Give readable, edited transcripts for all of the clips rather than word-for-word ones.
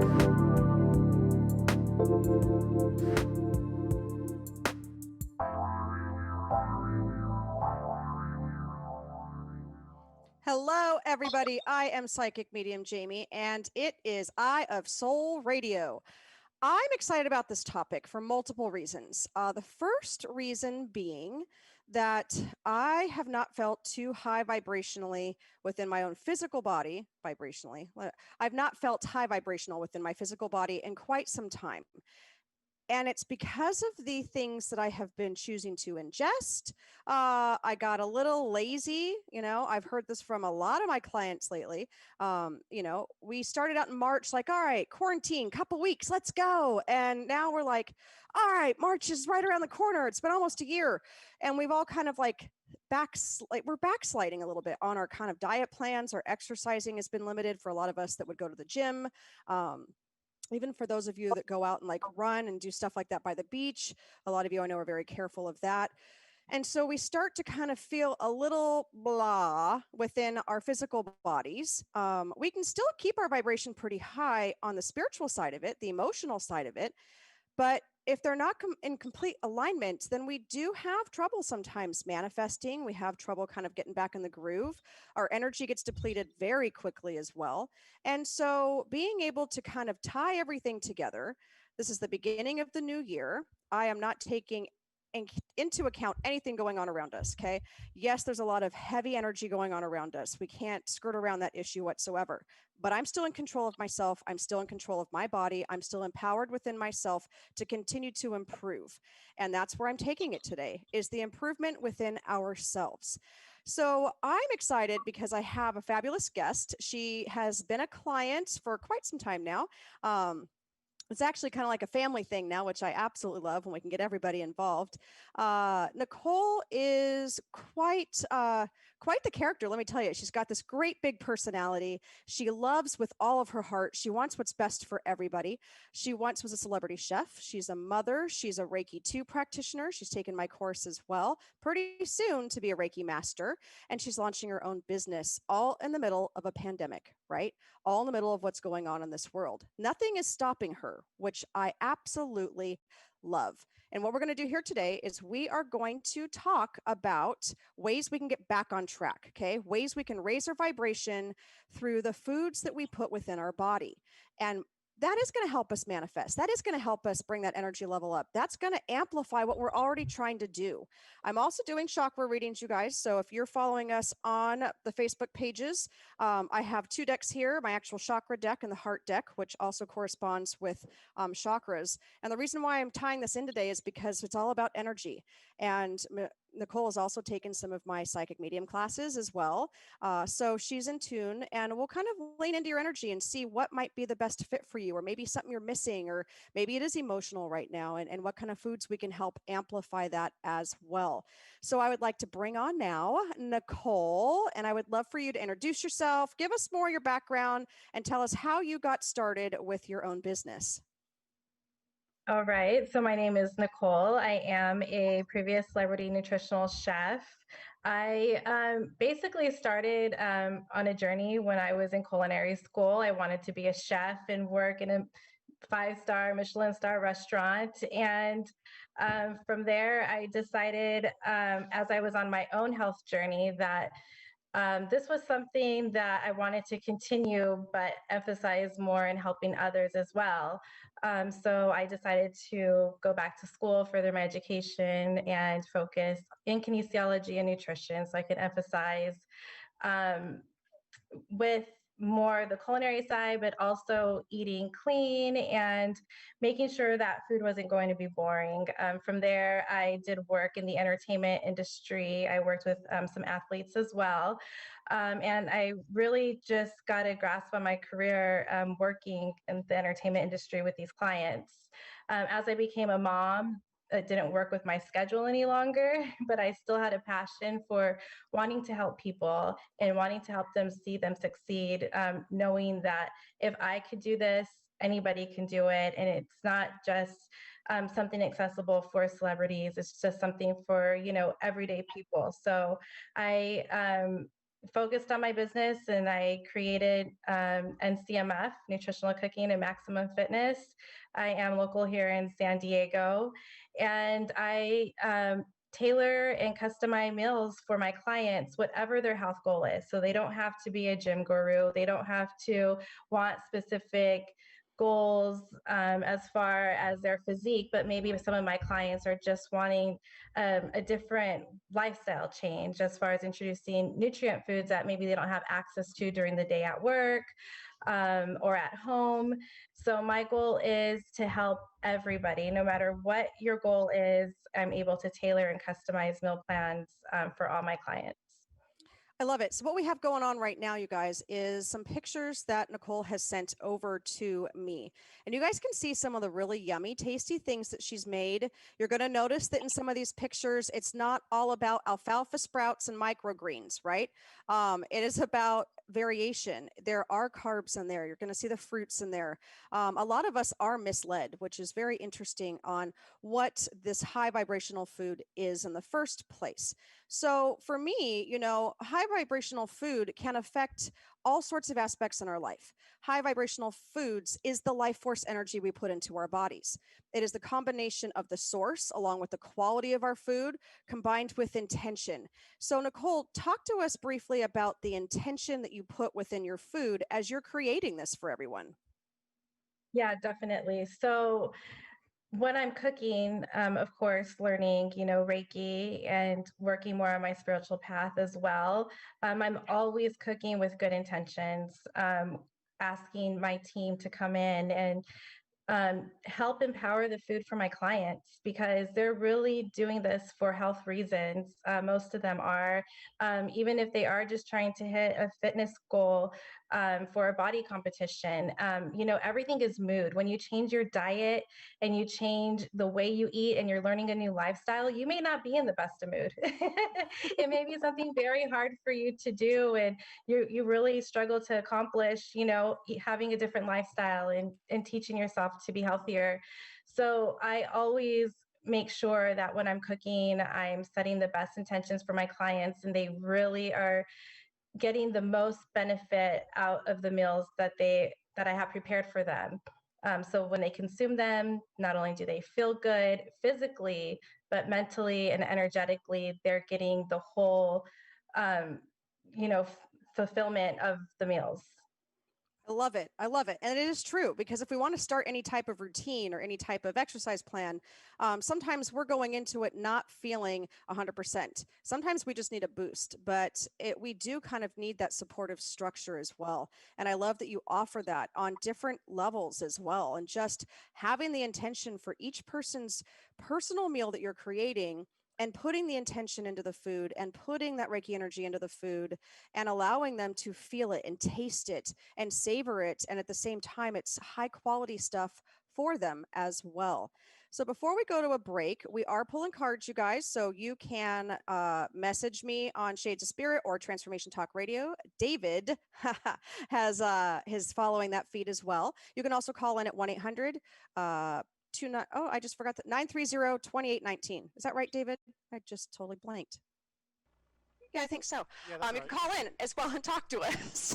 Hello, everybody. I am Psychic Medium Jaime, and it is Eye of Soul Radio. I'm excited about this topic for multiple reasons. The first reason being that I have not felt too high vibrationally within my own physical body, vibrationally. I've not felt high vibrational within my physical body in quite some time. And it's because of the things that I have been choosing to ingest. I got a little lazy. I've heard this from a lot of my clients lately. We started out in March, like, all right, quarantine, couple weeks, let's go. And now we're like, all right, March is right around the corner. It's been almost a year. And we've all kind of we're backsliding a little bit on our kind of diet plans. Our exercising has been limited for a lot of us that would go to the gym. Even for those of you that go out and like run and do stuff like that by the beach, a lot of you I know are very careful of that. And so we start to kind of feel a little blah within our physical bodies. We can still keep our vibration pretty high on the spiritual side of it, the emotional side of it. But if they're not in complete alignment, then we do have trouble sometimes manifesting. We have trouble kind of getting back in the groove. Our energy gets depleted very quickly as well. And so being able to kind of tie everything together, this is the beginning of the new year. I am not taking into account anything going on around us, okay? Yes, there's a lot of heavy energy going on around us. We can't skirt around that issue whatsoever. But I'm still in control of myself. I'm still in control of my body. I'm still empowered within myself to continue to improve. And that's where I'm taking it today, is the improvement within ourselves. So I'm excited because I have a fabulous guest. She has been a client for quite some time now. It's actually kind of like a family thing now, which I absolutely love when we can get everybody involved. Nikole is quite the character, let me tell you. She's got this great big personality. She loves with all of her heart. She wants what's best for everybody. She once was a celebrity chef. She's a mother. She's a Reiki II practitioner. She's taken my course as well. Pretty soon to be a Reiki master. And she's launching her own business all in the middle of a pandemic, right? All in the middle of what's going on in this world. Nothing is stopping her, which I absolutely love. And what we're going to do here today is we are going to talk about ways we can get back on track, okay? Ways we can raise our vibration through the foods that we put within our body. And that is going to help us manifest. That is going to help us bring that energy level up. That's going to amplify what we're already trying to do. I'm also doing chakra readings, you guys. So if you're following us on the Facebook pages, I have two decks here, my actual chakra deck and the heart deck, which also corresponds with chakras. And the reason why I'm tying this in today is because it's all about energy. And Nikole has also taken some of my psychic medium classes as well. So she's in tune, and we'll kind of lean into your energy and see what might be the best fit for you, or maybe something you're missing, or maybe it is emotional right now, and what kind of foods we can help amplify that as well. So I would like to bring on now Nikole, and I would love for you to introduce yourself, give us more of your background, and tell us how you got started with your own business. All right. So my name is Nikole. I am a previous celebrity nutritional chef. I basically started on a journey when I was in culinary school. I wanted to be a chef and work in a 5-star Michelin star restaurant. And from there, I decided as I was on my own health journey that this was something that I wanted to continue, but emphasize more in helping others as well. So I decided to go back to school, further my education, and focus in kinesiology and nutrition so I could emphasize with more the culinary side, but also eating clean and making sure that food wasn't going to be boring. From there, I did work in the entertainment industry. I worked with some athletes as well. And I really just got a grasp on my career working in the entertainment industry with these clients. As I became a mom, it didn't work with my schedule any longer, but I still had a passion for wanting to help people and wanting to help them see them succeed, knowing that if I could do this, anybody can do it. And it's not just something accessible for celebrities. It's just something for, everyday people. So I focused on my business and I created NCMF, Nutritional Cooking and Maximum Fitness. I am local here in San Diego, and I tailor and customize meals for my clients, whatever their health goal is. So they don't have to be a gym guru. They don't have to want specific goals as far as their physique, but maybe some of my clients are just wanting a different lifestyle change as far as introducing nutrient foods that maybe they don't have access to during the day at work or at home. So my goal is to help everybody, no matter what your goal is. I'm able to tailor and customize meal plans for all my clients. I love it. So what we have going on right now, you guys, is some pictures that Nikole has sent over to me. And you guys can see some of the really yummy, tasty things that she's made. You're going to notice that in some of these pictures, it's not all about alfalfa sprouts and microgreens, right? It is about variation. There are carbs in there. You're going to see the fruits in there. A lot of us are misled, which is very interesting on what this high vibrational food is in the first place. So for me, high vibrational food can affect all sorts of aspects in our life. High vibrational foods is the life force energy we put into our bodies. It is the combination of the source along with the quality of our food combined with intention. So Nikole, talk to us briefly about the intention that you put within your food as you're creating this for everyone. Yeah, definitely. So when I'm cooking, of course, learning, Reiki and working more on my spiritual path as well. I'm always cooking with good intentions, asking my team to come in and help empower the food for my clients because they're really doing this for health reasons. Most of them are, even if they are just trying to hit a fitness goal for a body competition. Everything is mood. When you change your diet and you change the way you eat and you're learning a new lifestyle, you may not be in the best of mood. It may be something very hard for you to do, and you really struggle to accomplish, having a different lifestyle and teaching yourself to be healthier. So I always make sure that when I'm cooking, I'm setting the best intentions for my clients and they really are getting the most benefit out of the meals that I have prepared for them. So when they consume them, not only do they feel good physically, but mentally and energetically, they're getting the whole, you know, fulfillment of the meals. I love it. I love it. And it is true because if we want to start any type of routine or any type of exercise plan, sometimes we're going into it not feeling 100%. Sometimes we just need a boost, but we do kind of need that supportive structure as well. And I love that you offer that on different levels as well. And just having the intention for each person's personal meal that you're creating and putting the intention into the food and putting that Reiki energy into the food and allowing them to feel it and taste it and savor it. And at the same time, it's high quality stuff for them as well. So before we go to a break, we are pulling cards, you guys. So you can message me on Shades of Spirit or Transformation Talk Radio. David has his following that feed as well. You can also call in at 1-800 I just forgot that 930-2819. Is that right, David? I just totally blanked. Yeah, I think so. Yeah, You can call in as well and talk to us.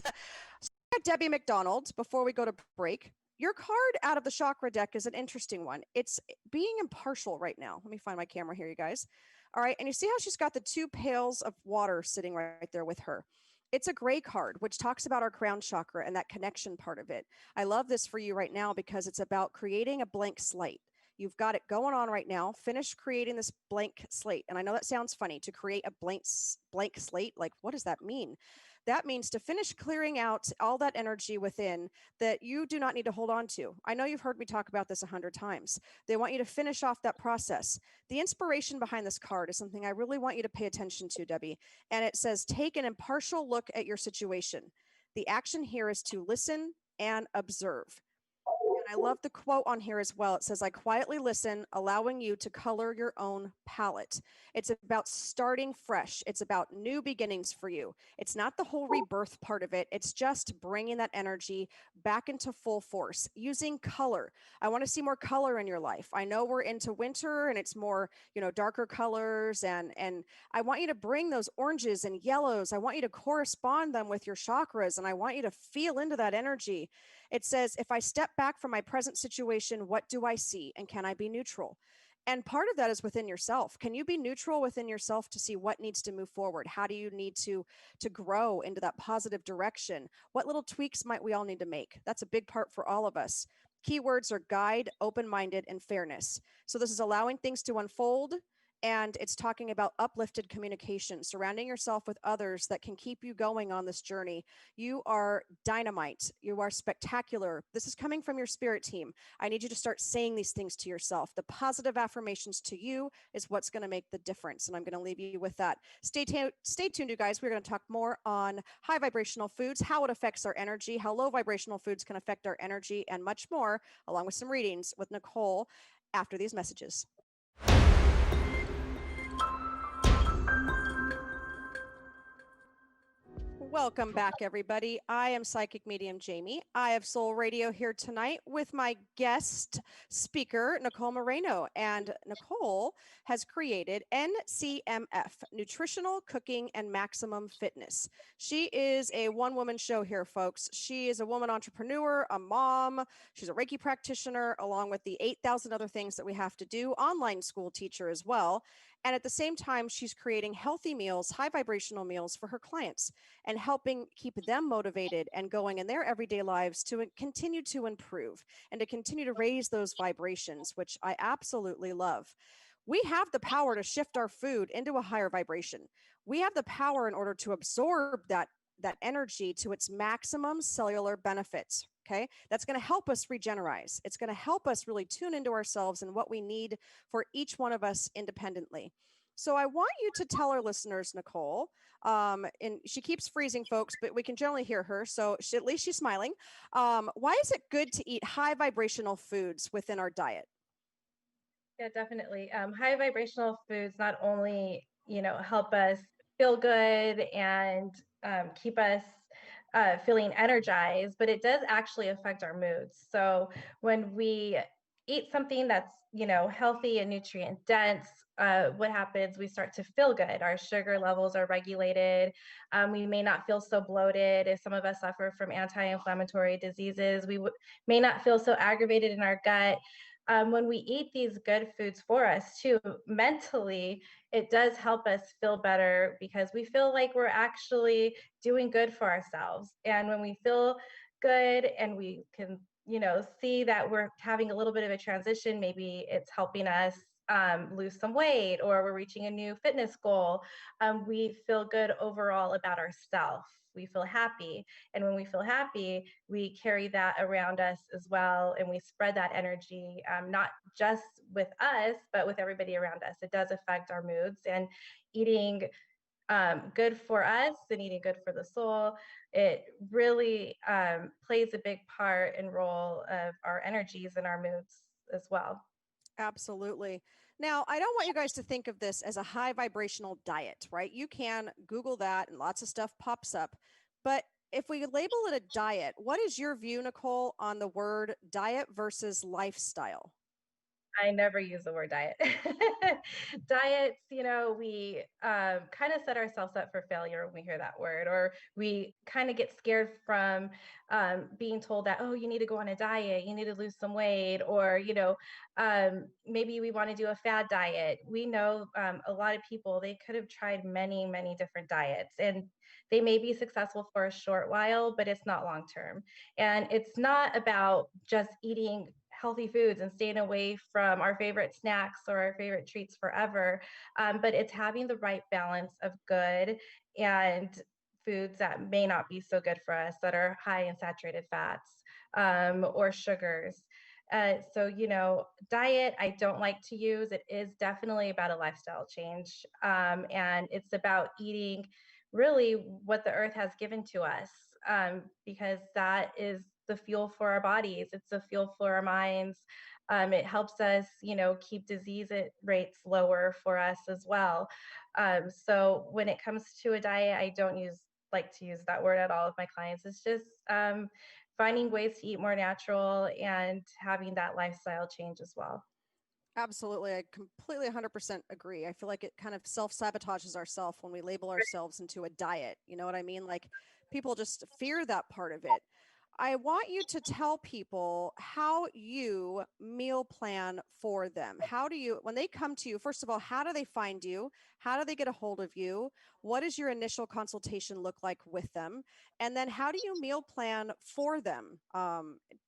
So Debbie McDonald, before we go to break, your card out of the chakra deck is an interesting one. It's being impartial right now. Let me find my camera here, you guys. All right. And you see how she's got the 2 pails of water sitting right there with her. It's a gray card, which talks about our crown chakra and that connection part of it. I love this for you right now because it's about creating a blank slate. You've got it going on right now. Finish creating this blank slate. And I know that sounds funny to create a blank slate. Like, what does that mean? That means to finish clearing out all that energy within that you do not need to hold on to. I know you've heard me talk about this 100 times. They want you to finish off that process. The inspiration behind this card is something I really want you to pay attention to, Debbie. And it says, take an impartial look at your situation. The action here is to listen and observe. I love the quote on here as well. It says, I quietly listen, allowing you to color your own palette. It's about starting fresh. It's about new beginnings for you. It's not the whole rebirth part of it. It's just bringing that energy back into full force using color. I want to see more color in your life. I know we're into winter and it's more, darker colors and I want you to bring those oranges and yellows. I want you to correspond them with your chakras and I want you to feel into that energy. It says, if I step back from my present situation, what do I see? And can I be neutral? And part of that is within yourself. Can you be neutral within yourself to see what needs to move forward? How do you need to grow into that positive direction? What little tweaks might we all need to make? That's a big part for all of us. Keywords are guide, open-minded, and fairness. So this is allowing things to unfold, and it's talking about uplifted communication, surrounding yourself with others that can keep you going on this journey. You are dynamite. You are spectacular. This is coming from your spirit team. I need you to start saying these things to yourself. The positive affirmations to you is what's going to make the difference. And I'm going to leave you with that. Stay tuned, you guys. We're going to talk more on high vibrational foods, how it affects our energy, how low vibrational foods can affect our energy, and much more, along with some readings with Nikole after these messages. Welcome back, everybody. I am Psychic Medium Jaime. I have Soul Radio here tonight with my guest speaker, Nikole Moreno. And Nikole has created NCMF-Nutritional Cooking and Maximum Fitness. She is a one-woman show here, folks. She is a woman entrepreneur, a mom. She's a Reiki practitioner, along with the 8,000 other things that we have to do, online school teacher as well. And at the same time, she's creating healthy meals, high vibrational meals for her clients and helping keep them motivated and going in their everyday lives to continue to improve and to continue to raise those vibrations, which I absolutely love. We have the power to shift our food into a higher vibration. We have the power in order to absorb that energy to its maximum cellular benefits. Okay, that's going to help us regenerate. It's going to help us really tune into ourselves and what we need for each one of us independently. So I want you to tell our listeners, Nikole, and she keeps freezing, folks, but we can generally hear her. So at least she's smiling. Why is it good to eat high vibrational foods within our diet? Yeah, definitely. High vibrational foods not only, help us feel good and keep us feeling energized, but it does actually affect our moods. So when we eat something that's, healthy and nutrient dense, what happens? We start to feel good. Our sugar levels are regulated. We may not feel so bloated. If some of us suffer from anti-inflammatory diseases, we may not feel so aggravated in our gut. When we eat these good foods for us too, mentally, it does help us feel better because we feel like we're actually doing good for ourselves. And when we feel good and we can, see that we're having a little bit of a transition, maybe it's helping us lose some weight or we're reaching a new fitness goal, we feel good overall about ourselves. We feel happy. And when we feel happy, we carry that around us as well. And we spread that energy, not just with us, but with everybody around us. It does affect our moods. And eating good for us and eating good for the soul, it really plays a big part and role of our energies and our moods as well. Absolutely. Now, I don't want you guys to think of this as a high vibrational diet, right? You can Google that and lots of stuff pops up. But if we label it a diet, what is your view, Nikole, on the word diet versus lifestyle? I never use the word diet. Diets, we kind of set ourselves up for failure when we hear that word, or we kind of get scared from being told that, oh, you need to go on a diet, you need to lose some weight, or, maybe we want to do a fad diet. We know a lot of people, they could have tried many, many different diets, and they may be successful for a short while, but it's not long term. And it's not about just eating healthy foods and staying away from our favorite snacks or our favorite treats forever. But it's having the right balance of good and foods that may not be so good for us, that are high in saturated fats or sugars. Diet, I don't like to use. It is definitely about a lifestyle change. And it's about eating really what the earth has given to us, because that is the fuel for our bodies. It's the fuel for our minds. It helps us, keep disease rates lower for us as well. So when it comes to a diet, I don't like to use that word at all with my clients. It's just finding ways to eat more natural and having that lifestyle change as well. Absolutely. I completely 100% agree. I feel like it kind of self sabotages ourselves when we label ourselves into a diet. You know what I mean? Like people just fear that part of it. I want you to tell people how you meal plan for them. How do you, when they come to you, first of all, how do they find you? How do they get a hold of you? What does your initial consultation look like with them? And then how do you meal plan for them?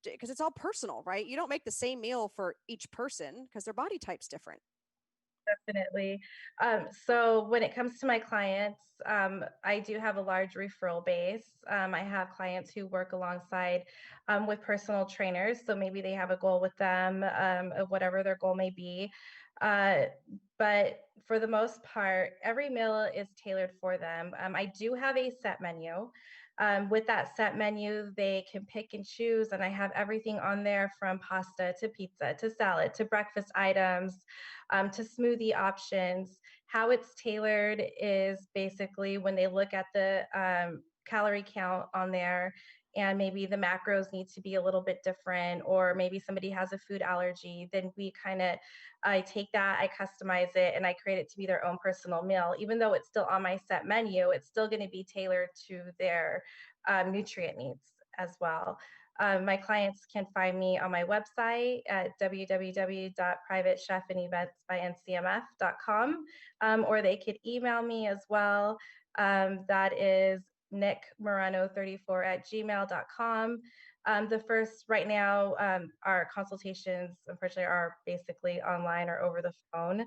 Because it's all personal, right? You don't make the same meal for each person because their body type's different. Definitely. So when it comes to my clients, I do have a large referral base. I have clients who work alongside with personal trainers. So maybe they have a goal with them of whatever their goal may be. Uh, but for the most part, every meal is tailored for them. I do have a set menu. With that set menu, they can pick and choose, and I have everything on there from pasta to pizza to salad to breakfast items to smoothie options. How it's tailored is basically when they look at the calorie count on there and maybe the macros need to be a little bit different, or maybe somebody has a food allergy, then I take that, I customize it, and I create it to be their own personal meal. Even though it's still on my set menu, it's still going to be tailored to their nutrient needs as well. My clients can find me on my website at www.privatechefandevents.ncmf.com, or they could email me as well. That is nickmoreno34@gmail.com. Right now, our consultations, unfortunately, are basically online or over the phone.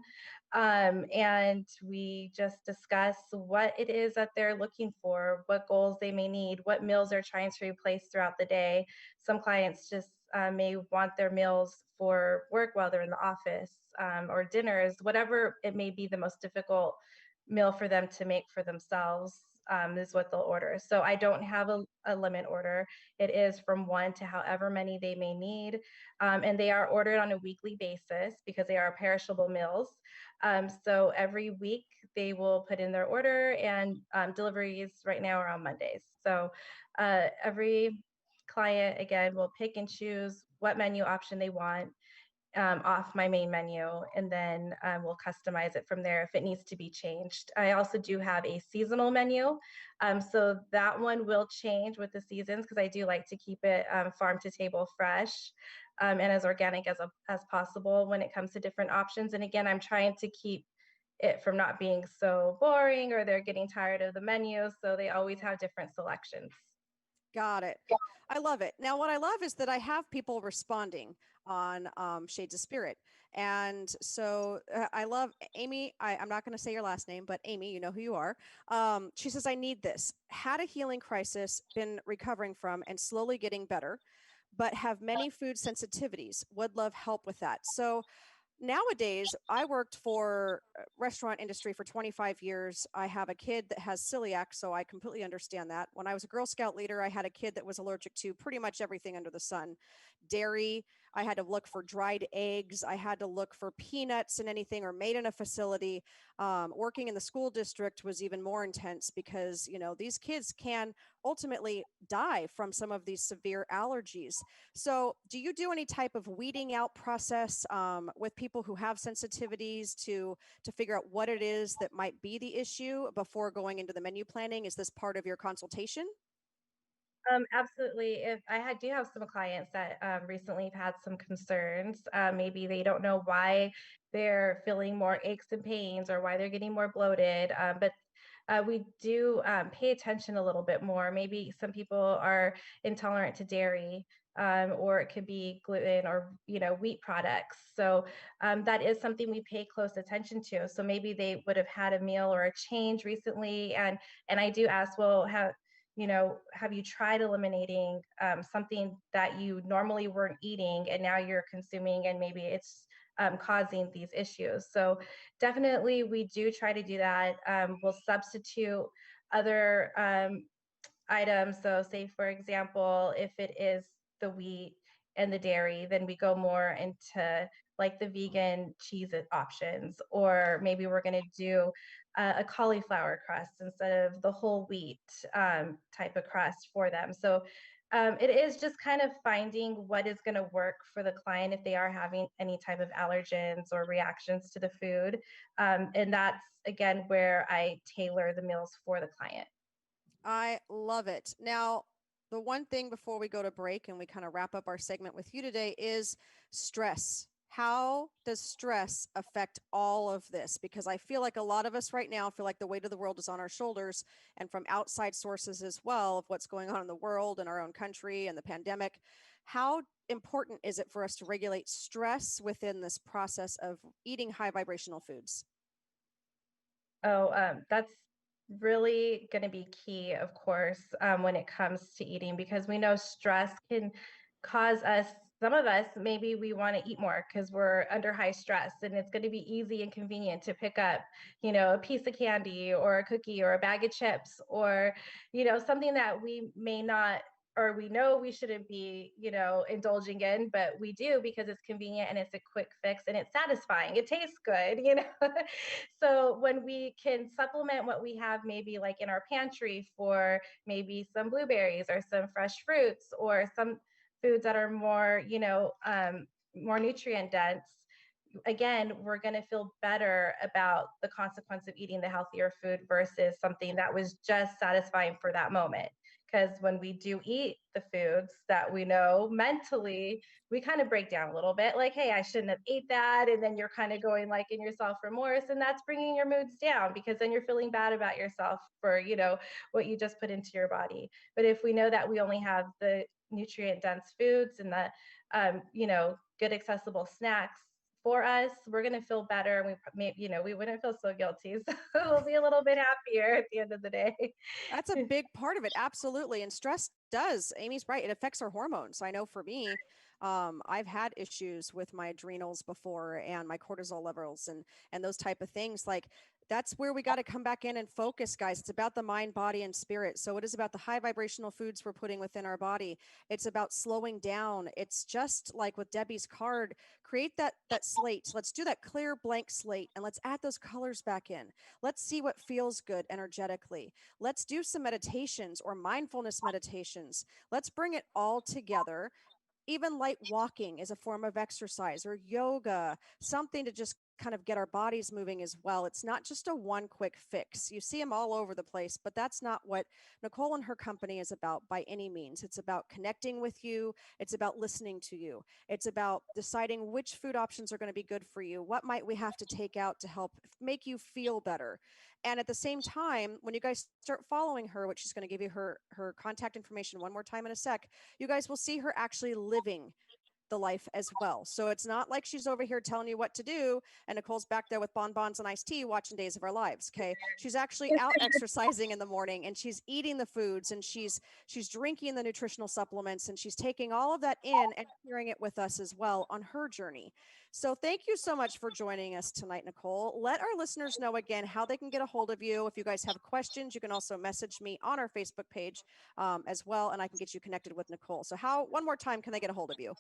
And we just discuss what it is that they're looking for, what goals they may need, what meals they're trying to replace throughout the day. Some clients just may want their meals for work while they're in the office, or dinners, whatever it may be, the most difficult meal for them to make for themselves is what they'll order. So I don't have a limit order. It is from one to however many they may need. And they are ordered on a weekly basis because they are perishable meals. So every week they will put in their order, and deliveries right now are on Mondays. So every client, again, will pick and choose what menu option they want off my main menu, and then we'll customize it from there if it needs to be changed. I also do have a seasonal menu. So that one will change with the seasons because I do like to keep it farm to table fresh and as organic as possible when it comes to different options. And again, I'm trying to keep it from not being so boring or they're getting tired of the menu. So they always have different selections. Got it. I love it. Now, what I love is that I have people responding on Shades of Spirit. And so I love Amy. I'm not going to say your last name, but Amy, you know who you are. She says, I need this. Had a healing crisis, been recovering from and slowly getting better, but have many food sensitivities. Would love help with that. So nowadays, I worked for restaurant industry for 25 years. I have a kid that has celiac, so I completely understand that. When I was a Girl Scout leader, I had a kid that was allergic to pretty much everything under the sun. Dairy, I had to look for dried eggs. I had to look for peanuts and anything or made in a facility. Working in the school district was even more intense because, you know, these kids can ultimately die from some of these severe allergies. So, do you do any type of weeding out process with people who have sensitivities to figure out what it is that might be the issue before going into the menu planning? Is this part of your consultation? Absolutely. If do have some clients that recently have had some concerns, maybe they don't know why they're feeling more aches and pains or why they're getting more bloated. But we do pay attention a little bit more. Maybe some people are intolerant to dairy, or it could be gluten or wheat products. So that is something we pay close attention to. So maybe they would have had a meal or a change recently, and I do ask, well, have you tried eliminating something that you normally weren't eating and now you're consuming, and maybe it's causing these issues? So definitely we do try to do that. We'll substitute other items. So say, for example, if it is the wheat and the dairy, then we go more into like the vegan cheese options, or maybe we're going to do a cauliflower crust instead of the whole wheat type of crust for them. So it is just kind of finding what is going to work for the client if they are having any type of allergens or reactions to the food. And that's, again, where I tailor the meals for the client. I love it. Now, the one thing before we go to break and we kind of wrap up our segment with you today is stress. How does stress affect all of this? Because I feel like a lot of us right now feel like the weight of the world is on our shoulders, and from outside sources as well of what's going on in the world and our own country and the pandemic. How important is it for us to regulate stress within this process of eating high vibrational foods? Oh, that's really going to be key, of course, when it comes to eating, because we know stress can cause us, some of us, maybe we want to eat more because we're under high stress, and it's going to be easy and convenient to pick up, a piece of candy or a cookie or a bag of chips, or, something that we may not, or we know we shouldn't be, indulging in, but we do because it's convenient and it's a quick fix and it's satisfying. It tastes good. So when we can supplement what we have, maybe like in our pantry, for maybe some blueberries or some fresh fruits or some foods that are more, more nutrient dense, again, we're going to feel better about the consequence of eating the healthier food versus something that was just satisfying for that moment. Because when we do eat the foods that we know, mentally, we kind of break down a little bit, like, hey, I shouldn't have ate that. And then you're kind of going like in your self remorse, and that's bringing your moods down, because then you're feeling bad about yourself for, what you just put into your body. But if we know that we only have the nutrient dense foods and the, good accessible snacks for us, we're going to feel better, and we wouldn't feel so guilty. So we'll be a little bit happier at the end of the day. That's a big part of it. Absolutely. And stress does, Amy's right. It affects our hormones. I know for me, I've had issues with my adrenals before and my cortisol levels and those type of things. Like that's where we got to come back in and focus, guys. It's about the mind, body, and spirit. So it is about the high vibrational foods we're putting within our body. It's about slowing down. It's just like with Debbie's card, create that slate. Let's do that clear blank slate and let's add those colors back in. Let's see what feels good energetically. Let's do some meditations or mindfulness meditations. Let's bring it all together. Even light walking is a form of exercise, or yoga, something to just kind of get our bodies moving as well. It's not just a one quick fix. You see them all over the place, but that's not what Nikole and her company is about by any means. It's about connecting with you. It's about listening to you. It's about deciding which food options are going to be good for you. What might we have to take out to help make you feel better? And at the same time, when you guys start following her, which she's going to give you her contact information one more time in a sec, you guys will see her actually living the life as well. So it's not like she's over here telling you what to do and Nikole's back there with bonbons and iced tea watching Days of Our Lives. Okay. She's actually out exercising in the morning and she's eating the foods and she's drinking the nutritional supplements and she's taking all of that in and sharing it with us as well on her journey. So thank you so much for joining us tonight, Nikole. Let our listeners know again how they can get a hold of you. If you guys have questions, you can also message me on our Facebook page as well, and I can get you connected with Nikole. So one more time, can they get a hold of you?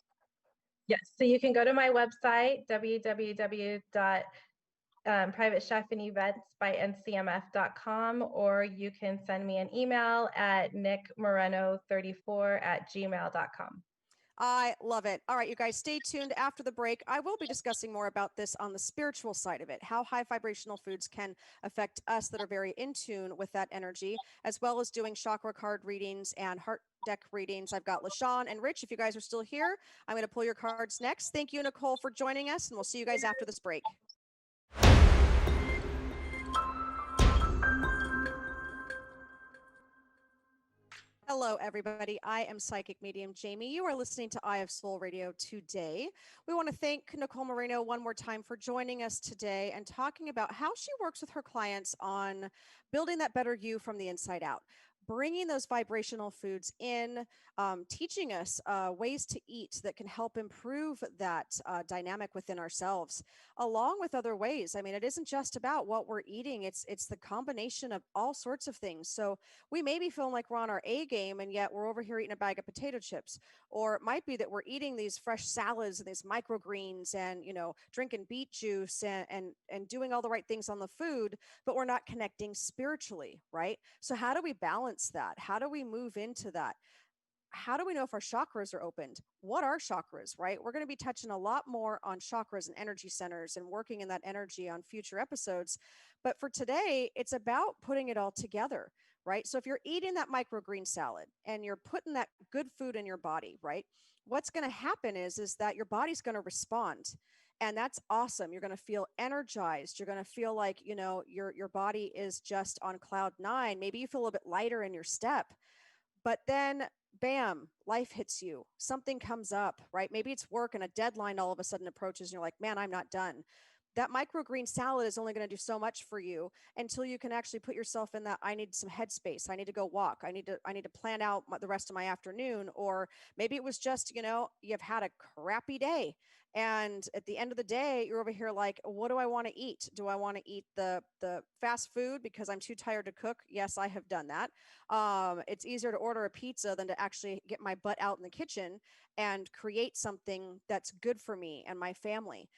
Yes, so you can go to my website, www.privatechefandevents.ncmf.com, or you can send me an email at nickmoreno34@gmail.com. I love it. All right, you guys, stay tuned after the break. I will be discussing more about this on the spiritual side of it, how high vibrational foods can affect us that are very in tune with that energy, as well as doing chakra card readings and heart deck readings. I've got LaShawn and Rich. If you guys are still here, I'm going to pull your cards next. Thank you, Nikole, for joining us, and we'll see you guys after this break. Hello, everybody. I am Psychic Medium Jaime. You are listening to Eye of Soul Radio today. We want to thank Nikole Moreno one more time for joining us today and talking about how she works with her clients on building that better you from the inside out. bringing those vibrational foods in, teaching us ways to eat that can help improve that dynamic within ourselves, along with other ways. I mean, it isn't just about what we're eating; it's the combination of all sorts of things. So we may be feeling like we're on our A game, and yet we're over here eating a bag of potato chips, or it might be that we're eating these fresh salads and these microgreens, and drinking beet juice and doing all the right things on the food, but we're not connecting spiritually, right? So how do we balance that? How do we move into that? How do we know if our chakras are opened? What are chakras, right? We're going to be touching a lot more on chakras and energy centers and working in that energy on future episodes. But for today, it's about putting it all together, right? So if you're eating that microgreen salad and you're putting that good food in your body, right? What's going to happen is that your body's going to respond. And that's awesome. You're going to feel energized. You're going to feel like, your body is just on cloud nine. Maybe you feel a little bit lighter in your step, but then bam, life hits you. Something comes up, right? Maybe it's work and a deadline all of a sudden approaches and you're like, man, I'm not done. That microgreen salad is only going to do so much for you until you can actually put yourself in that I need some headspace. I need to go walk. I need to plan out the rest of my afternoon. Or maybe it was just, you've had a crappy day, and at the end of the day you're over here like, what do I want to eat? Do I want to eat the fast food because I'm too tired to cook? Yes, I have done that. It's easier to order a pizza than to actually get my butt out in the kitchen and create something that's good for me and my family.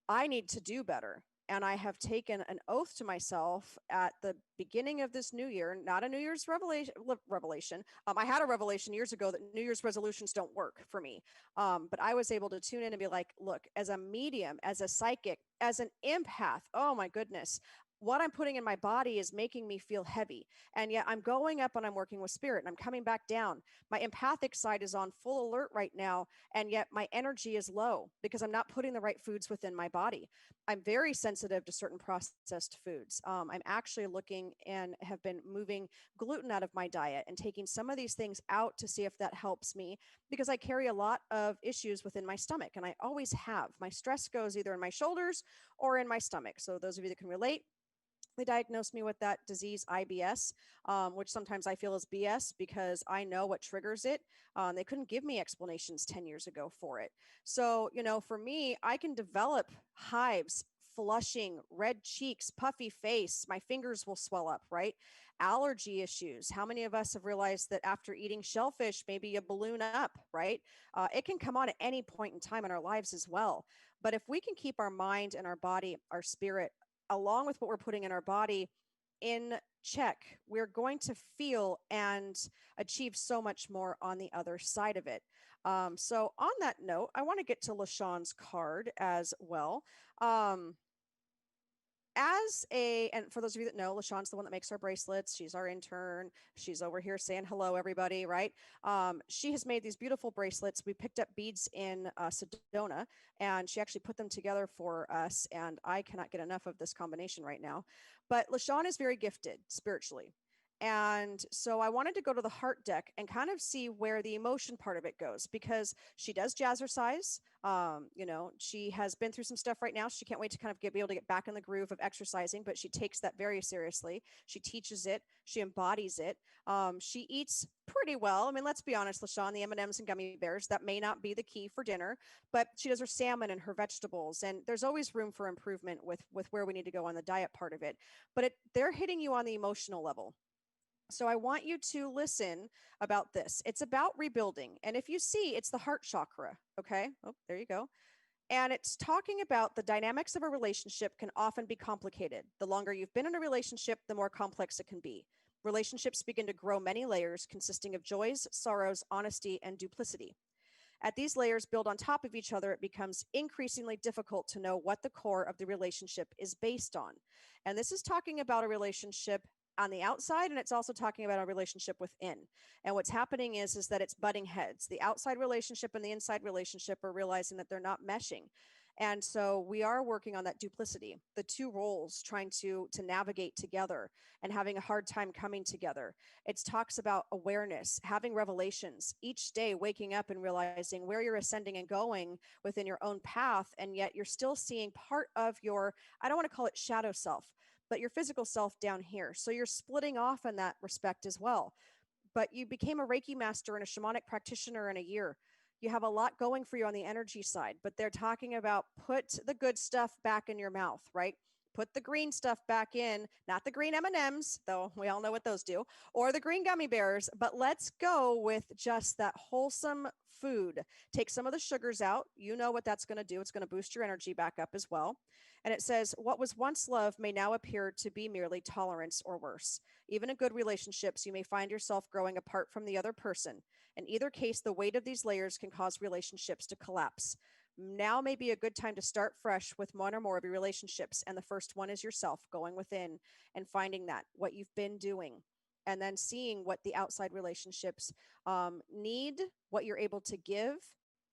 I need to do better. And I have taken an oath to myself at the beginning of this new year, not a New Year's revelation. I had a revelation years ago that New Year's resolutions don't work for me. But I was able to tune in and be like, look, as a medium, as a psychic, as an empath, oh my goodness, what I'm putting in my body is making me feel heavy. And yet I'm going up and I'm working with spirit and I'm coming back down. My empathic side is on full alert right now, and yet my energy is low because I'm not putting the right foods within my body. I'm very sensitive to certain processed foods. I'm actually looking and have been moving gluten out of my diet and taking some of these things out to see if that helps me, because I carry a lot of issues within my stomach, and I always have. My stress goes either in my shoulders or in my stomach. So those of you that can relate, they diagnosed me with that disease IBS, which sometimes I feel is BS because I know what triggers it. They couldn't give me explanations 10 years ago for it. So, for me, I can develop hives, flushing, red cheeks, puffy face. My fingers will swell up, right? Allergy issues. How many of us have realized that after eating shellfish, maybe you balloon up, right? It can come on at any point in time in our lives as well. But if we can keep our mind and our body, our spirit, along with what we're putting in our body, in check, we're going to feel and achieve so much more on the other side of it. So, on that note, I want to get to LaShawn's card as well. Um, and for those of you that know, LaShawn's the one that makes our bracelets. She's our intern. She's over here saying hello, everybody, right? She has made these beautiful bracelets. We picked up beads in Sedona, and she actually put them together for us. And I cannot get enough of this combination right now. But LaShawn is very gifted spiritually. And so I wanted to go to the heart deck and kind of see where the emotion part of it goes, because she does jazzercise. She has been through some stuff right now. She can't wait to kind of be able to get back in the groove of exercising, but she takes that very seriously. She teaches it. She embodies it. She eats pretty well. I mean, let's be honest, LaShawn, the M&Ms and gummy bears, that may not be the key for dinner, but she does her salmon and her vegetables. And there's always room for improvement with where we need to go on the diet part of it. But they're hitting you on the emotional level. So I want you to listen about this. It's about rebuilding. And if you see, it's the heart chakra. Okay. Oh, there you go. And it's talking about the dynamics of a relationship can often be complicated. The longer you've been in a relationship, the more complex it can be. Relationships begin to grow many layers consisting of joys, sorrows, honesty, and duplicity. As these layers build on top of each other, it becomes increasingly difficult to know what the core of the relationship is based on. And this is talking about a relationship on the outside, and it's also talking about a relationship within. And what's happening is that it's butting heads. The outside relationship and the inside relationship are realizing that they're not meshing. And so we are working on that duplicity, the two roles trying to navigate together and having a hard time coming together. It talks about awareness, having revelations each day, waking up and realizing where you're ascending and going within your own path. And yet you're still seeing part of your, I don't want to call it shadow self, but your physical self down here. So you're splitting off in that respect as well. But you became a Reiki master and a shamanic practitioner in a year. You have a lot going for you on the energy side, but they're talking about put the good stuff back in your mouth, right? Put the green stuff back in, not the green M&Ms, though we all know what those do, or the green gummy bears, but let's go with just that wholesome food. Take some of the sugars out. You know what that's going to do. It's going to boost your energy back up as well. And it says, what was once love may now appear to be merely tolerance or worse. Even in good relationships, you may find yourself growing apart from the other person. In either case, the weight of these layers can cause relationships to collapse. Now may be a good time to start fresh with one or more of your relationships. And the first one is yourself, going within and finding that, what you've been doing, and then seeing what the outside relationships need, what you're able to give,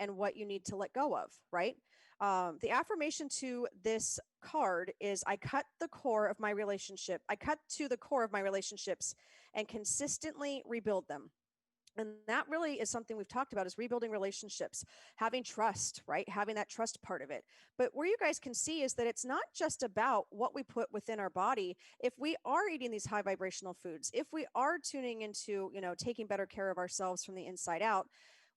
and what you need to let go of, right? The affirmation to this card is I cut the core of my relationship. I cut to the core of my relationships and consistently rebuild them. And that really is something we've talked about, is rebuilding relationships, having trust, right? Having that trust part of it. But where you guys can see is that it's not just about what we put within our body. If we are eating these high vibrational foods, if we are tuning into, taking better care of ourselves from the inside out,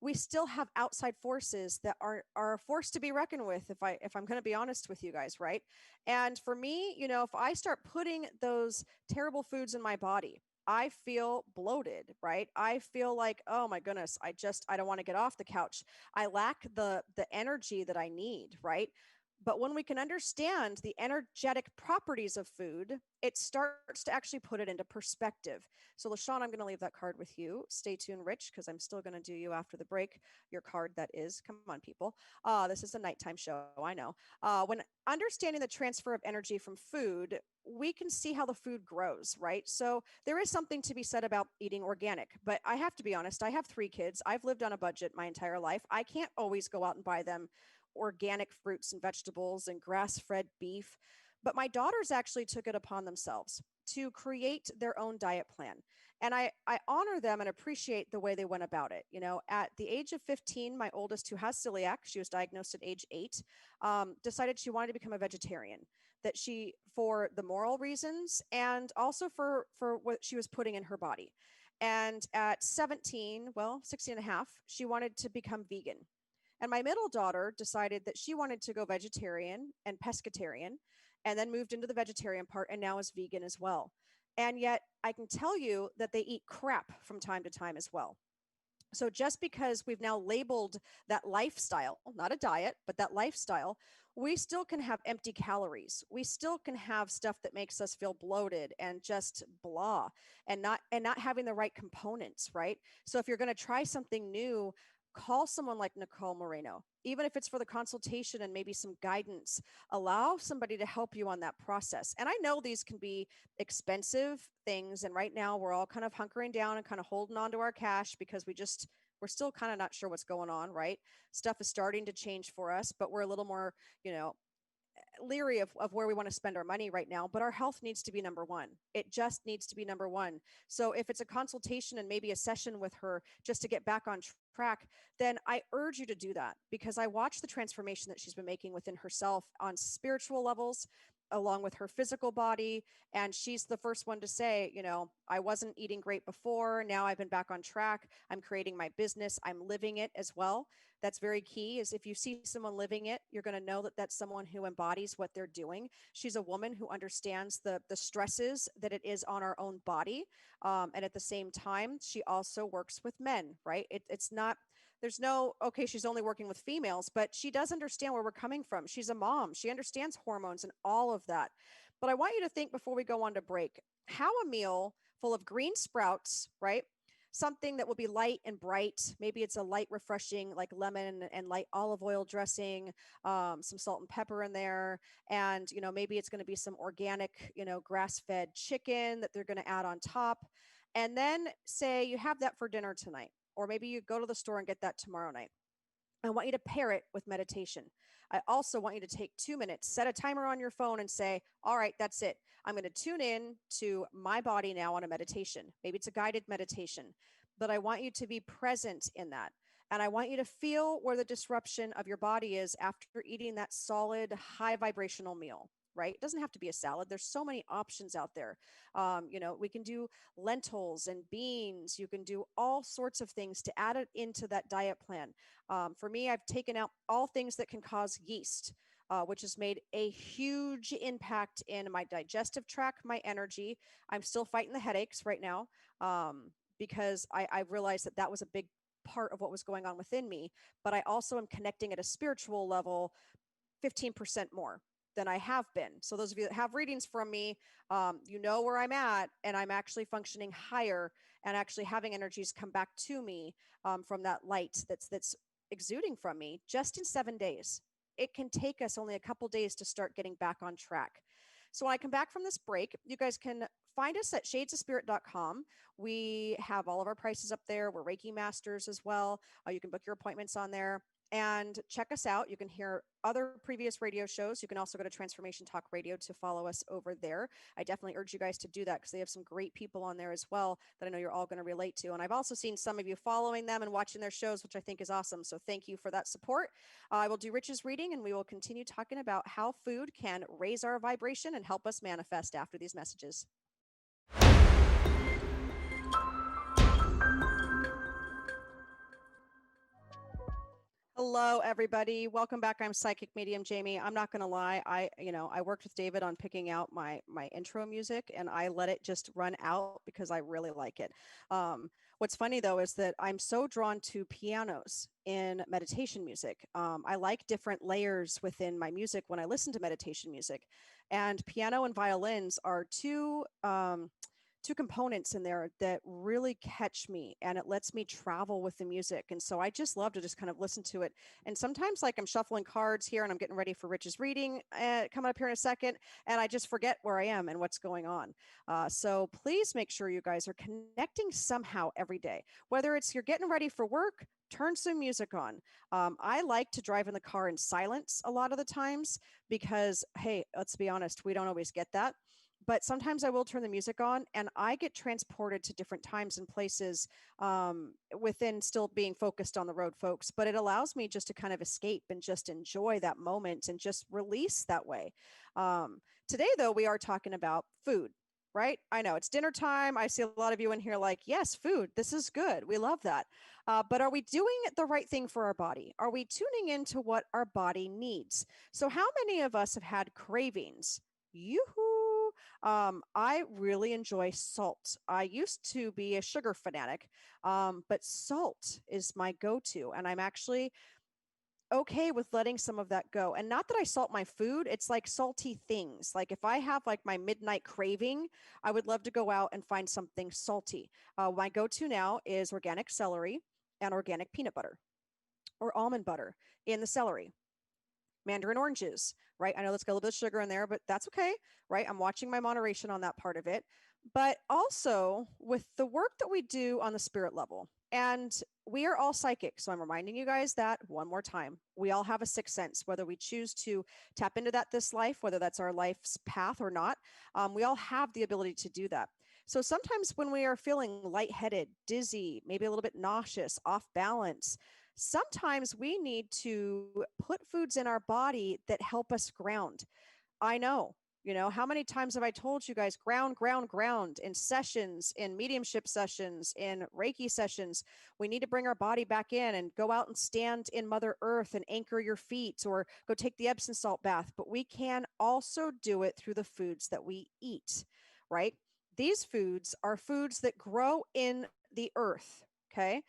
we still have outside forces that are a force to be reckoned with, if I'm going to be honest with you guys, right? And for me, if I start putting those terrible foods in my body, I feel bloated, right? I feel like, oh my goodness, I don't want to get off the couch. I lack the energy that I need, right? But when we can understand the energetic properties of food, it starts to actually put it into perspective. So, LaShawn, I'm going to leave that card with you. Stay tuned, Rich, because I'm still going to do you after the break. Your card, that is. Come on, people. This is a nighttime show, I know. When understanding the transfer of energy from food, we can see how the food grows, right? So, there is something to be said about eating organic. But I have to be honest, I have 3 kids. I've lived on a budget my entire life. I can't always go out and buy them organic fruits and vegetables and grass-fed beef. But my daughters actually took it upon themselves to create their own diet plan. And I honor them and appreciate the way they went about it. At the age of 15, my oldest, who has celiac, she was diagnosed at age 8, decided she wanted to become a vegetarian. That she, for the moral reasons and also for what she was putting in her body. And at 17, 16 and a half, she wanted to become vegan. And my middle daughter decided that she wanted to go vegetarian and pescatarian, and then moved into the vegetarian part and now is vegan as well. And yet I can tell you that they eat crap from time to time as well. So just because we've now labeled that lifestyle, not a diet, but that lifestyle, we still can have empty calories. We still can have stuff that makes us feel bloated and just blah, and not having the right components, right? So if you're going to try something new, call someone like Nikole Moreno, even if it's for the consultation and maybe some guidance. Allow somebody to help you on that process. And I know these can be expensive things. And right now we're all kind of hunkering down and kind of holding on to our cash because we're still kind of not sure what's going on, right? Stuff is starting to change for us, but we're a little more, leery of where we want to spend our money right now, but our health needs to be number one. It just needs to be number one. So if it's a consultation and maybe a session with her just to get back on track, then I urge you to do that, because I watch the transformation that she's been making within herself on spiritual levels, along with her physical body. And she's the first one to say, I wasn't eating great before. Now I've been back on track. I'm creating my business. I'm living it as well. That's very key, is if you see someone living it, you're going to know that that's someone who embodies what they're doing. She's a woman who understands the stresses that it is on our own body. And at the same time, she also works with men, right? It's not, there's no, okay, she's only working with females, but she does understand where we're coming from. She's a mom. She understands hormones and all of that. But I want you to think, before we go on to break, how a meal full of green sprouts, right? Something that will be light and bright. Maybe it's a light, refreshing, like lemon and light olive oil dressing, some salt and pepper in there. And, maybe it's going to be some organic, grass-fed chicken that they're going to add on top. And then say you have that for dinner tonight, or maybe you go to the store and get that tomorrow night. I want you to pair it with meditation. I also want you to take 2 minutes, set a timer on your phone and say, all right, that's it. I'm going to tune in to my body now on a meditation. Maybe it's a guided meditation, but I want you to be present in that. And I want you to feel where the disruption of your body is after eating that solid, high vibrational meal, right? It doesn't have to be a salad. There's so many options out there. We can do lentils and beans. You can do all sorts of things to add it into that diet plan. For me, I've taken out all things that can cause yeast. Which has made a huge impact in my digestive tract, my energy. I'm still fighting the headaches right now, because I realized that that was a big part of what was going on within me. But I also am connecting at a spiritual level 15% more than I have been. So those of you that have readings from me, you know where I'm at, and I'm actually functioning higher and actually having energies come back to me, from that light that's exuding from me just in 7 days. It can take us only a couple days to start getting back on track. So when I come back from this break, you guys can find us at shadesofspirit.com. We have all of our prices up there. We're Reiki masters as well. You can book your appointments on there and check us out. You can hear other previous radio shows. You can also go to Transformation Talk Radio to follow us over there. I definitely urge you guys to do that because they have some great people on there as well that I know you're all going to relate to. And I've also seen some of you following them and watching their shows, which I think is awesome. So thank you for that support. I will do Rich's reading, and we will continue talking about how food can raise our vibration and help us manifest after these messages. Hello, everybody. Welcome back. I'm Psychic Medium Jaime. I'm not going to lie. I worked with David on picking out my intro music, and I let it just run out because I really like it. What's funny though is that I'm so drawn to pianos in meditation music. I like different layers within my music when I listen to meditation music, and piano and violins are two components in there that really catch me, and it lets me travel with the music. And so I just love to just kind of listen to it. And sometimes, like, I'm shuffling cards here and I'm getting ready for Rich's reading, coming up here in a second, and I just forget where I am and what's going on. So please make sure you guys are connecting somehow every day, whether it's you're getting ready for work. Turn some music on. I like to drive in the car in silence a lot of the times because, hey, let's be honest, we don't always get that. But sometimes I will turn the music on and I get transported to different times and places, within still being focused on the road, folks. But it allows me just to kind of escape and just enjoy that moment and just release that way. Today, though, we are talking about food, right? I know it's dinner time. I see a lot of you in here like, yes, food. This is good. We love that. But are we doing the right thing for our body? Are we tuning into what our body needs? So, how many of us have had cravings? Yoo-hoo! I really enjoy salt. I used to be a sugar fanatic, but salt is my go-to, and I'm actually okay with letting some of that go. And not that I salt my food, it's like salty things. Like if I have like my midnight craving, I would love to go out and find something salty. My go-to now is organic celery and organic peanut butter or almond butter in the celery. Mandarin oranges, right? I know that's got a little bit of sugar in there, but that's okay, right? I'm watching my moderation on that part of it. But also with the work that we do on the spirit level, and we are all psychic. So I'm reminding you guys that one more time. We all have a sixth sense, whether we choose to tap into that this life, whether that's our life's path or not. We all have the ability to do that. So sometimes when we are feeling lightheaded, dizzy, maybe a little bit nauseous, off balance, sometimes we need to put foods in our body that help us ground. I know. How many times have I told you guys ground, ground, ground in sessions, in mediumship sessions, in Reiki sessions? We need to bring our body back in and go out and stand in Mother Earth and anchor your feet or go take the Epsom salt bath. But we can also do it through the foods that we eat, right? These foods are foods that grow in the earth. Okay.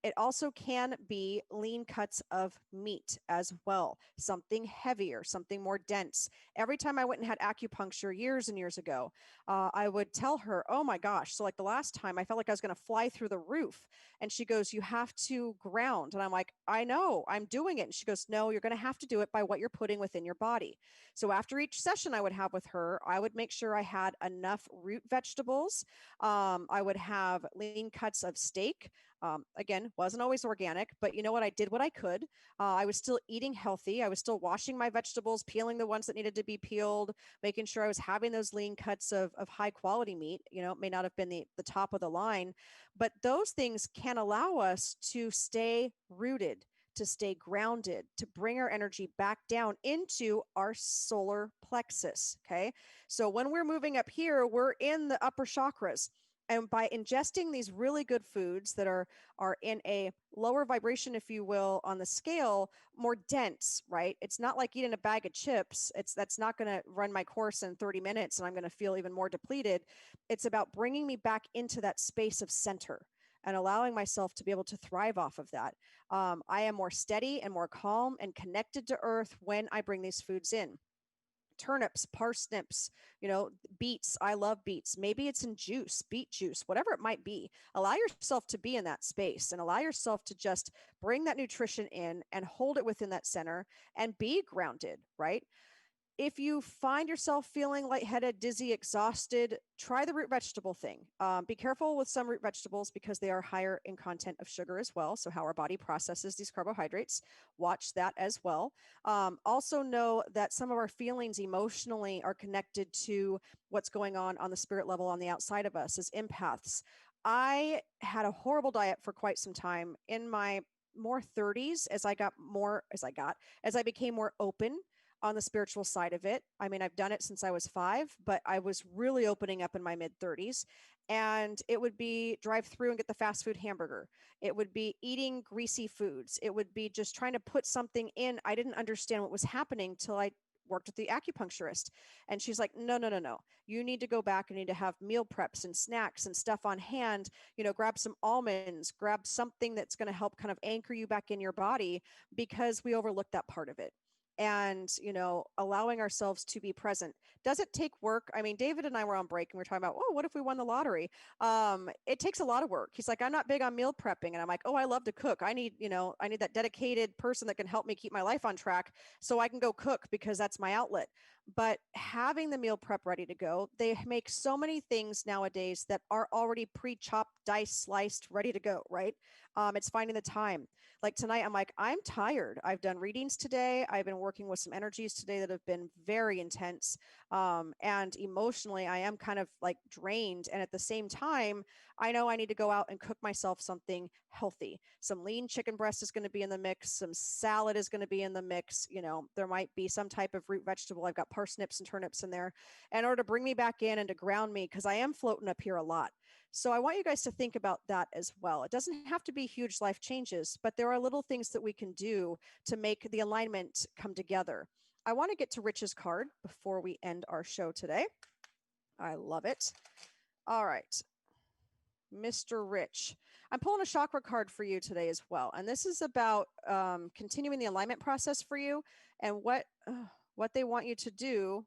It also can be lean cuts of meat as well, something heavier, something more dense. Every time I went and had acupuncture years and years ago, I would tell her, oh my gosh. So, like the last time, I felt like I was going to fly through the roof. And she goes, you have to ground. And I'm like, I know, I'm doing it. And she goes, no, you're going to have to do it by what you're putting within your body. So, after each session I would have with her, I would make sure I had enough root vegetables. I would have lean cuts of steak. Again, wasn't always organic, but you know what? I did what I could. I was still eating healthy. I was still washing my vegetables, peeling the ones that needed to be peeled, making sure I was having those lean cuts of high quality meat. It may not have been the top of the line, but those things can allow us to stay rooted, to stay grounded, to bring our energy back down into our solar plexus. Okay. So when we're moving up here, we're in the upper chakras. And by ingesting these really good foods that are in a lower vibration, if you will, on the scale, more dense, right? It's not like eating a bag of chips. That's not going to run my course in 30 minutes and I'm going to feel even more depleted. It's about bringing me back into that space of center and allowing myself to be able to thrive off of that. I am more steady and more calm and connected to earth when I bring these foods in. Turnips, parsnips, beets. I love beets. Maybe it's in juice, beet juice, whatever it might be. Allow yourself to be in that space and allow yourself to just bring that nutrition in and hold it within that center and be grounded, right? If you find yourself feeling lightheaded, dizzy, exhausted, try the root vegetable thing. Be careful with some root vegetables because they are higher in content of sugar as well. So, how our body processes these carbohydrates, watch that as well. Also, know that some of our feelings emotionally are connected to what's going on the spirit level on the outside of us as empaths. I had a horrible diet for quite some time in my more 30s as I became more open on the spiritual side of it. I mean, I've done it since I was 5, but I was really opening up in my mid 30s. And it would be drive through and get the fast food hamburger. It would be eating greasy foods. It would be just trying to put something in. I didn't understand what was happening till I worked with the acupuncturist. And she's like, no, no, no, no. You need to go back and need to have meal preps and snacks and stuff on hand. Grab some almonds, grab something that's going to help kind of anchor you back in your body because we overlook that part of it. And allowing ourselves to be present. Does it take work? I mean, David and I were on break and we are talking about, oh, what if we won the lottery? It takes a lot of work. He's like, I'm not big on meal prepping. And I'm like, oh, I love to cook. I need that dedicated person that can help me keep my life on track so I can go cook because that's my outlet. But having the meal prep ready to go, they make so many things nowadays that are already pre-chopped, diced, sliced, ready to go, right? It's finding the time. Like tonight, I'm like, I'm tired. I've done readings today. I've been working with some energies today that have been very intense. And emotionally, I am kind of like drained. And at the same time, I know I need to go out and cook myself something healthy. Some lean chicken breast is going to be in the mix. Some salad is going to be in the mix. There might be some type of root vegetable. I've got parsnips and turnips in there in order to bring me back in and to ground me because I am floating up here a lot. So I want you guys to think about that as well. It doesn't have to be huge life changes, but there are little things that we can do to make the alignment come together. I want to get to Rich's card before we end our show today. I love it. All right. Mr. Rich. I'm pulling a chakra card for you today as well. And this is about continuing the alignment process for you and what they want you to do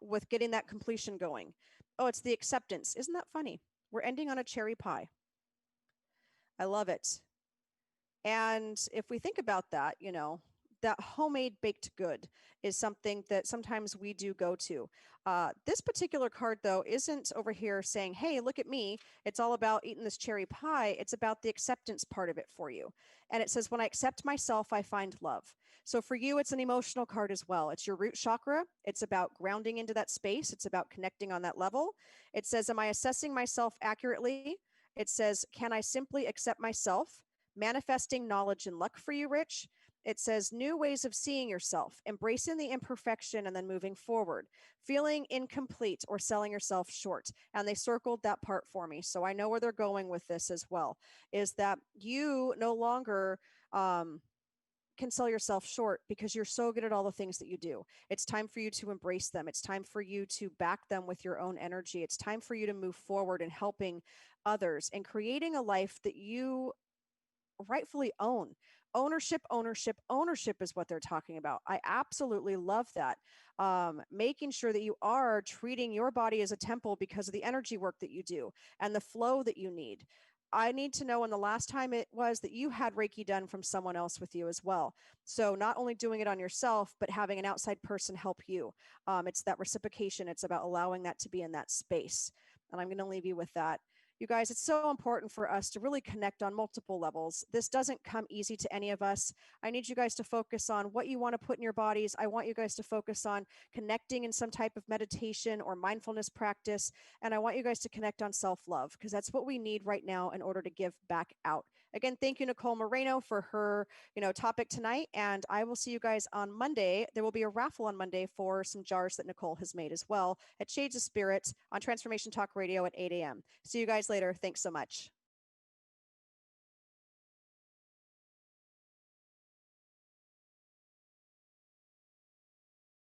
with getting that completion going. Oh, it's the acceptance. Isn't that funny? We're ending on a cherry pie. I love it. And if we think about that, that homemade baked good is something that sometimes we do go to. This particular card, though, isn't over here saying, hey, look at me. It's all about eating this cherry pie. It's about the acceptance part of it for you. And it says, when I accept myself, I find love. So for you, it's an emotional card as well. It's your root chakra. It's about grounding into that space. It's about connecting on that level. It says, am I assessing myself accurately? It says, can I simply accept myself? Manifesting knowledge and luck for you, Rich. It says new ways of seeing yourself, embracing the imperfection and then moving forward, feeling incomplete or selling yourself short. And they circled that part for me. So I know where they're going with this as well, is that you no longer can sell yourself short because you're so good at all the things that you do. It's time for you to embrace them. It's time for you to back them with your own energy. It's time for you to move forward in helping others and creating a life that you rightfully own. Ownership, ownership, ownership is what they're talking about. I absolutely love that. Making sure that you are treating your body as a temple because of the energy work that you do and the flow that you need. I need to know when the last time it was that you had Reiki done from someone else with you as well. So not only doing it on yourself, but having an outside person help you. It's that reciprocation. It's about allowing that to be in that space. And I'm going to leave you with that. You guys, it's so important for us to really connect on multiple levels. This doesn't come easy to any of us. I need you guys to focus on what you want to put in your bodies. I want you guys to focus on connecting in some type of meditation or mindfulness practice. And I want you guys to connect on self-love, because that's what we need right now in order to give back out. Again, thank you, Nikole Moreno, for her, topic tonight. And I will see you guys on Monday. There will be a raffle on Monday for some jars that Nikole has made as well at Shades of Spirit on Transformation Talk Radio at 8 a.m. See you guys later. Thanks so much.